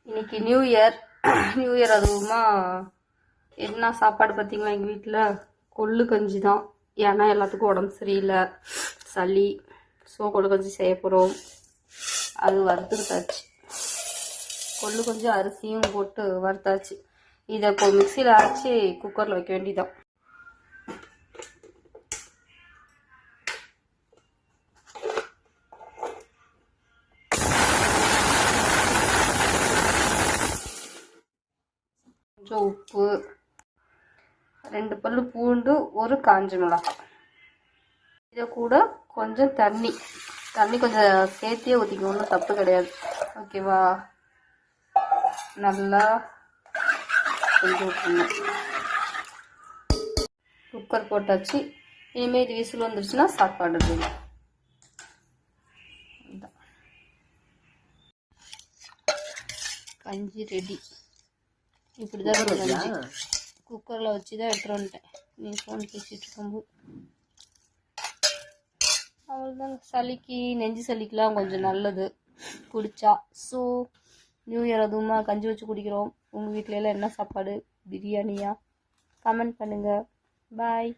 இன்னைக்கு new year அதுவுமா என்ன சாப்பாடு பார்த்தீங்களா? எங்கள் வீட்டில் கொள்ளு கஞ்சி தான். ஏன்னா எல்லாத்துக்கும் உடம்பு சரியில்லை, சளி. ஸோ கொள்ளு கஞ்சி செய்ய போகிறோம். அது வறுத்துக்கிட்டாச்சு. கொள்ளு கஞ்சி அரிசியும் போட்டு வறுத்தாச்சு. இதை இப்போ மிக்சியில் அரைச்சி குக்கரில் வைக்க வேண்டியதான். கொஞ்சம் உப்பு, 2 பல்லு பூண்டு, ஒரு காஞ்ச மிளகாய். இதை கூட கொஞ்சம் தண்ணி கொஞ்சம் சேர்த்தியே ஊற்றிக்கணும், ஒன்றும் தப்பு கிடையாது. ஓகேவா? நல்லா கொஞ்சம் ஊற்றணும். குக்கர் போட்டாச்சு. இனிமேல் இது விசில் வந்துருச்சுன்னா சாப்பாடு ரெடி. கஞ்சி ரெடி. இப்படிதான் கஞ்சி குக்கரில் வச்சு தான் எடுத்துகிட்டு வந்துட்டேன். நீ ஃபோன் பேசிகிட்டு இருக்கும்போது அவ்வளோதாங்க. சளிக்கு, நெஞ்சு சளிக்கெலாம் கொஞ்சம் நல்லது குடித்தா. ஸோ நியூ இயர் அதுவுமா கஞ்சி வச்சு குடிக்கிறோம். உங்கள் வீட்டில எல்லாம் என்ன சாப்பாடு? பிரியாணியா? கமெண்ட் பண்ணுங்கள். பாய்.